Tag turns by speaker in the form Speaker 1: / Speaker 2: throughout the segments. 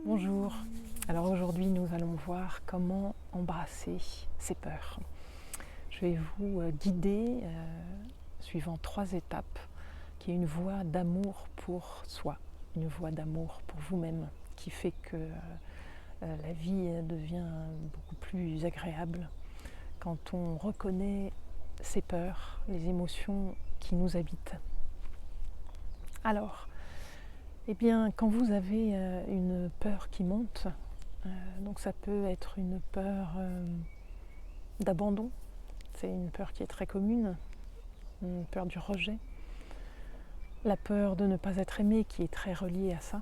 Speaker 1: Bonjour, alors aujourd'hui nous allons voir comment embrasser ses peurs. Je vais vous guider suivant 3 étapes, qui est une voie d'amour pour soi, une voie d'amour pour vous-même, qui fait que la vie devient beaucoup plus agréable quand on reconnaît ses peurs, les émotions qui nous habitent. Alors, eh bien, quand vous avez une peur qui monte, donc ça peut être une peur d'abandon, c'est une peur qui est très commune, une peur du rejet, la peur de ne pas être aimé qui est très reliée à ça,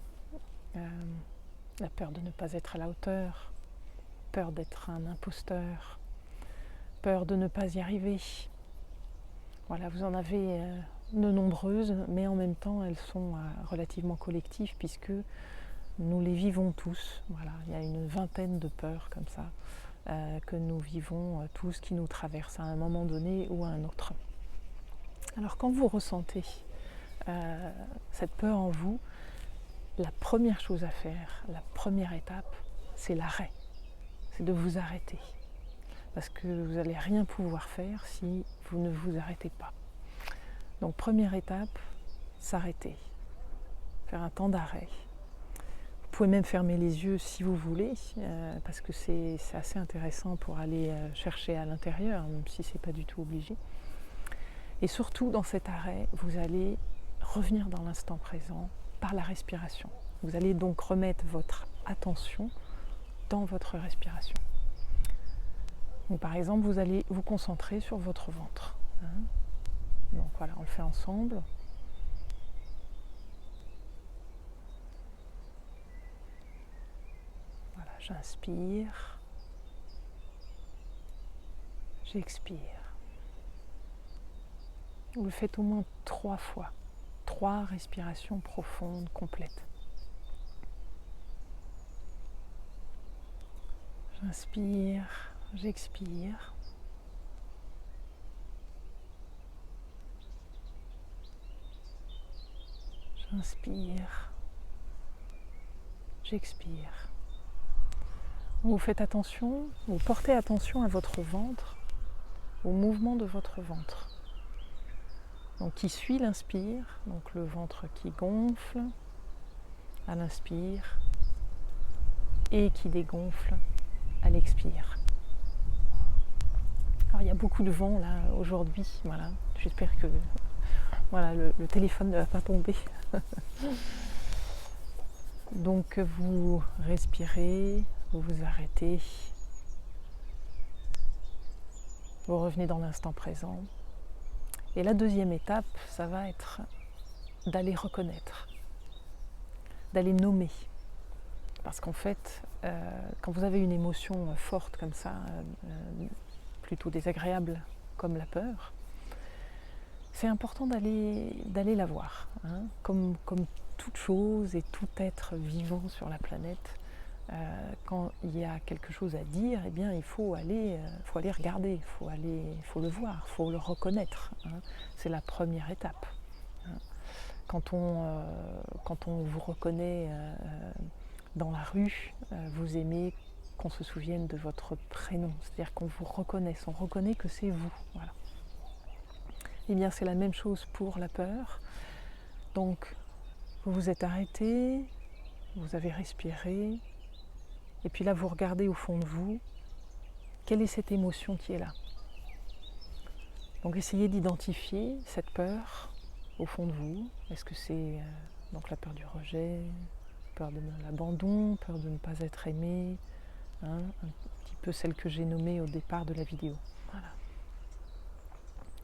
Speaker 1: la peur de ne pas être à la hauteur, peur d'être un imposteur, peur de ne pas y arriver. Voilà, vous en avez de nombreuses, mais en même temps elles sont relativement collectives puisque nous les vivons tous. Voilà, il y a une vingtaine de peurs comme ça que nous vivons tous, qui nous traversent à un moment donné ou à un autre. Alors quand vous ressentez cette peur en vous, la première chose à faire, la première étape, c'est l'arrêt. C'est de vous arrêter. Parce que vous n'allez rien pouvoir faire si vous ne vous arrêtez pas. Donc première étape, s'arrêter. Faire un temps d'arrêt. Vous pouvez même fermer les yeux si vous voulez, parce que c'est assez intéressant pour aller chercher à l'intérieur, même si ce n'est pas du tout obligé. Et surtout, dans cet arrêt, vous allez revenir dans l'instant présent par la respiration. Vous allez donc remettre votre attention dans votre respiration. Donc, par exemple, vous allez vous concentrer sur votre ventre. Donc voilà, on le fait ensemble. Voilà, j'inspire. J'expire. Vous le faites au moins 3 fois. 3 respirations profondes, complètes. J'inspire, j'expire. J'inspire, j'expire. Vous faites attention, vous portez attention à votre ventre, au mouvement de votre ventre. Donc qui suit l'inspire, donc le ventre qui gonfle à l'inspire et qui dégonfle à l'expire. Alors il y a beaucoup de vent là aujourd'hui, voilà. J'espère que voilà, le téléphone ne va pas tomber. Donc vous respirez, vous vous arrêtez, vous revenez dans l'instant présent. Et la deuxième étape, ça va être d'aller reconnaître, d'aller nommer. Parce qu'en fait, quand vous avez une émotion forte comme ça, plutôt désagréable comme la peur, c'est important d'aller la voir. Comme toute chose et tout être vivant sur la planète, quand il y a quelque chose à dire, eh bien, il faut aller regarder, il faut le voir, il faut le reconnaître. C'est la première étape. Quand on vous reconnaît dans la rue, vous aimez qu'on se souvienne de votre prénom, c'est-à-dire qu'on vous reconnaisse, on reconnaît que c'est vous. Voilà. Eh bien, c'est la même chose pour la peur. Donc, vous vous êtes arrêté, vous avez respiré, et puis là, vous regardez au fond de vous, quelle est cette émotion qui est là. Donc, essayez d'identifier cette peur au fond de vous. Est-ce que c'est donc la peur du rejet, peur de l'abandon, peur de ne pas être aimé, un petit peu celle que j'ai nommée au départ de la vidéo. Voilà.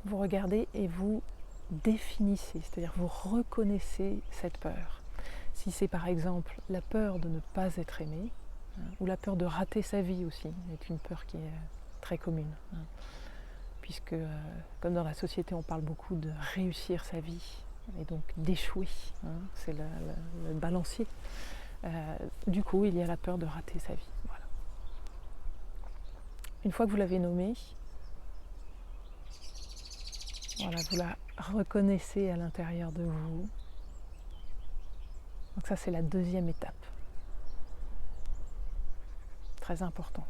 Speaker 1: Vous regardez et vous définissez, c'est-à-dire vous reconnaissez cette peur. Si c'est par exemple la peur de ne pas être aimé, ou la peur de rater sa vie aussi, est une peur qui est très commune. Puisque, comme dans la société, on parle beaucoup de réussir sa vie, et donc d'échouer, c'est le balancier. Du coup, il y a la peur de rater sa vie. Voilà. Une fois que vous l'avez nommée, voilà, vous la reconnaissez à l'intérieur de vous, Donc ça, c'est la deuxième étape. Très important.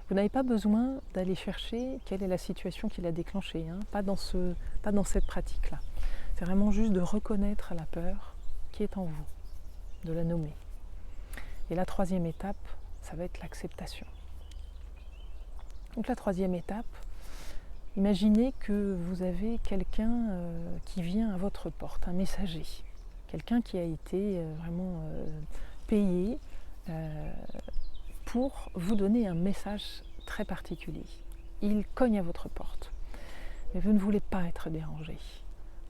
Speaker 1: Vous n'avez pas besoin d'aller chercher quelle est la situation qui l'a déclenchée, hein, pas dans cette pratique-là. C'est vraiment juste de reconnaître la peur qui est en vous, de la nommer. Et la troisième étape, ça va être l'acceptation. Donc la troisième étape, imaginez que vous avez quelqu'un qui vient à votre porte, un messager, quelqu'un qui a été vraiment payé pour vous donner un message très particulier. Il cogne à votre porte, mais vous ne voulez pas être dérangé,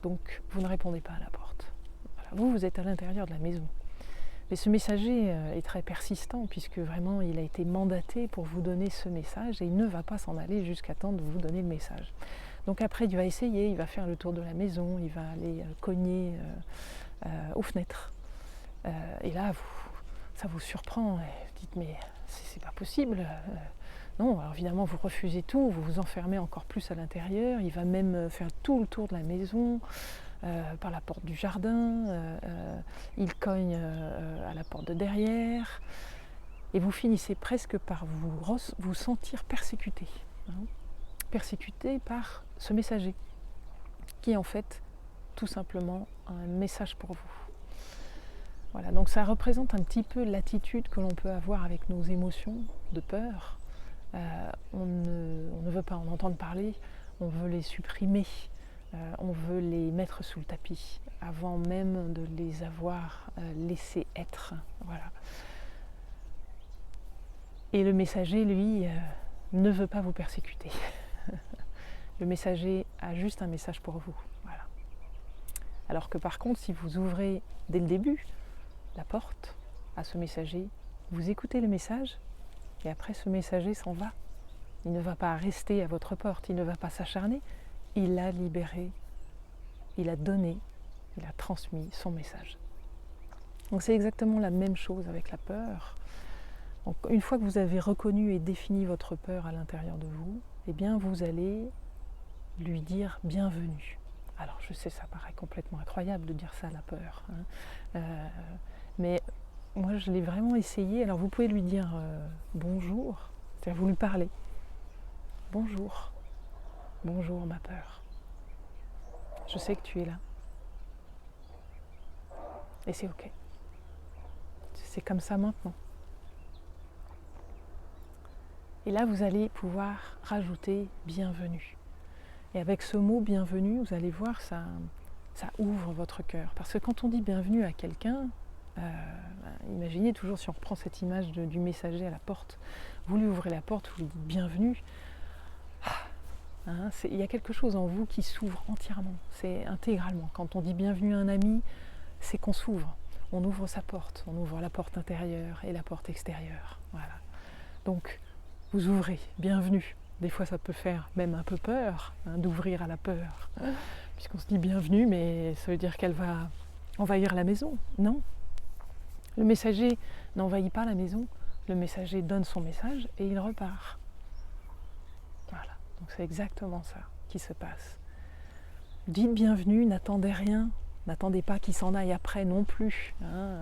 Speaker 1: donc vous ne répondez pas à la porte. Voilà. Vous êtes à l'intérieur de la maison. Mais ce messager est très persistant puisque vraiment il a été mandaté pour vous donner ce message et il ne va pas s'en aller jusqu'à temps de vous donner le message. Donc après il va essayer, il va faire le tour de la maison, il va aller cogner aux fenêtres. Et là ça vous surprend et vous dites mais c'est pas possible. Non, alors évidemment vous refusez tout, vous vous enfermez encore plus à l'intérieur, il va même faire tout le tour de la maison. Par la porte du jardin, il cogne à la porte de derrière, et vous finissez presque par vous sentir persécuté, hein, persécuté par ce messager, qui est en fait tout simplement un message pour vous. Voilà, donc ça représente un petit peu l'attitude que l'on peut avoir avec nos émotions de peur. On ne veut pas en entendre parler, on veut les supprimer. On veut les mettre sous le tapis avant même de les avoir laissés être. Voilà. Et le messager, lui, ne veut pas vous persécuter. Le messager a juste un message pour vous. Voilà. Alors que par contre, si vous ouvrez dès le début la porte à ce messager, vous écoutez le message et après ce messager s'en va. Il ne va pas rester à votre porte, il ne va pas s'acharner. Il a libéré, il a donné, il a transmis son message. Donc c'est exactement la même chose avec la peur. Donc, une fois que vous avez reconnu et défini votre peur à l'intérieur de vous, eh bien vous allez lui dire bienvenue. Alors je sais, ça paraît complètement incroyable de dire ça à la peur, hein. Mais moi je l'ai vraiment essayé. Alors vous pouvez lui dire bonjour, c'est-à-dire vous lui parlez. Bonjour. Bonjour ma peur, je sais que tu es là et c'est ok, c'est comme ça maintenant. Et là vous allez pouvoir rajouter bienvenue. Et avec ce mot bienvenue, vous allez voir, ça ouvre votre cœur. Parce que quand on dit bienvenue à quelqu'un, imaginez toujours, si on reprend cette image du messager à la porte, vous lui ouvrez la porte, vous lui dites bienvenue. Hein, il y a quelque chose en vous qui s'ouvre entièrement, c'est intégralement. Quand on dit bienvenue à un ami, c'est qu'on s'ouvre. On ouvre sa porte, on ouvre la porte intérieure et la porte extérieure. Voilà. Donc, vous ouvrez, bienvenue. Des fois, ça peut faire même un peu peur, hein, d'ouvrir à la peur. Puisqu'on se dit bienvenue, mais ça veut dire qu'elle va envahir la maison. Non. Le messager n'envahit pas la maison. Le messager donne son message et il repart. Voilà. Donc c'est exactement ça qui se passe. Dites bienvenue, n'attendez rien, n'attendez pas qu'il s'en aille après non plus. Hein,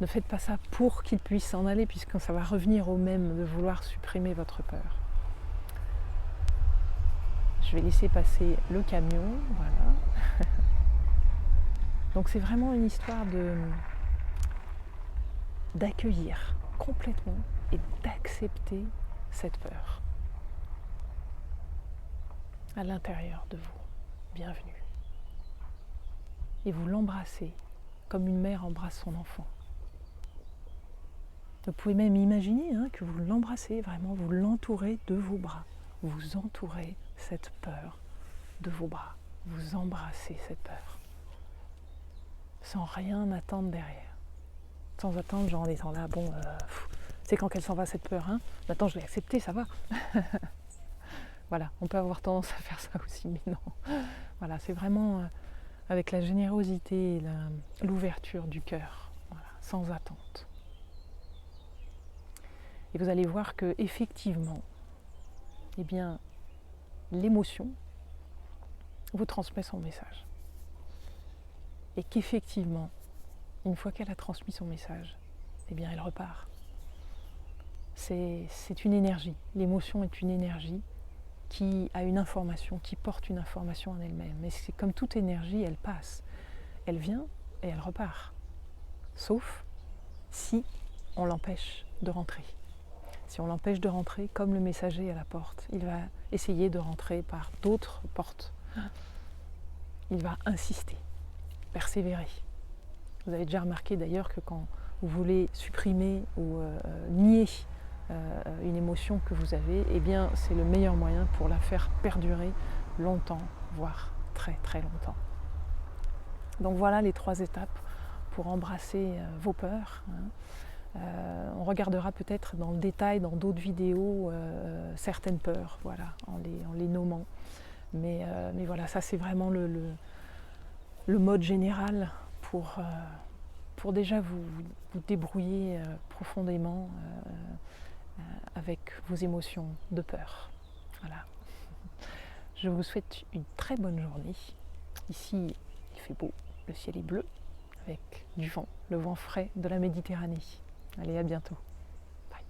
Speaker 1: ne faites pas ça pour qu'il puisse s'en aller, puisque ça va revenir au même de vouloir supprimer votre peur. Je vais laisser passer le camion, voilà. Donc c'est vraiment une histoire d'accueillir complètement et d'accepter cette peur à l'intérieur de vous. Bienvenue. Et vous l'embrassez comme une mère embrasse son enfant. Vous pouvez même imaginer que vous l'embrassez vraiment, vous l'entourez de vos bras. Vous entourez cette peur de vos bras. Vous embrassez cette peur. Sans rien attendre derrière. Sans attendre, genre en étant là, bon, c'est quand qu'elle s'en va cette peur, hein. Maintenant je l'ai acceptée, ça va. Voilà, on peut avoir tendance à faire ça aussi, mais non. Voilà, c'est vraiment avec la générosité et l'ouverture du cœur, voilà, sans attente. Et vous allez voir que effectivement, eh bien, l'émotion vous transmet son message. et qu'effectivement, une fois qu'elle a transmis son message, eh bien elle repart. C'est une énergie, l'émotion est une énergie qui a une information, qui porte une information en elle-même. Et c'est comme toute énergie, elle passe, elle vient et elle repart. Sauf si on l'empêche de rentrer. Si on l'empêche de rentrer, comme le messager à la porte, il va essayer de rentrer par d'autres portes. Il va insister, persévérer. Vous avez déjà remarqué d'ailleurs que quand vous voulez supprimer ou nier une émotion que vous avez, eh bien c'est le meilleur moyen pour la faire perdurer longtemps, voire très très longtemps. Donc voilà les 3 étapes pour embrasser vos peurs. On regardera peut-être dans le détail, dans d'autres vidéos, certaines peurs, voilà, en les nommant. Mais voilà, ça c'est vraiment le mode général pour déjà vous débrouiller profondément avec vos émotions de peur. Voilà. Je vous souhaite une très bonne journée. Ici, il fait beau, le ciel est bleu, avec du vent, le vent frais de la Méditerranée. Allez, à bientôt. Bye.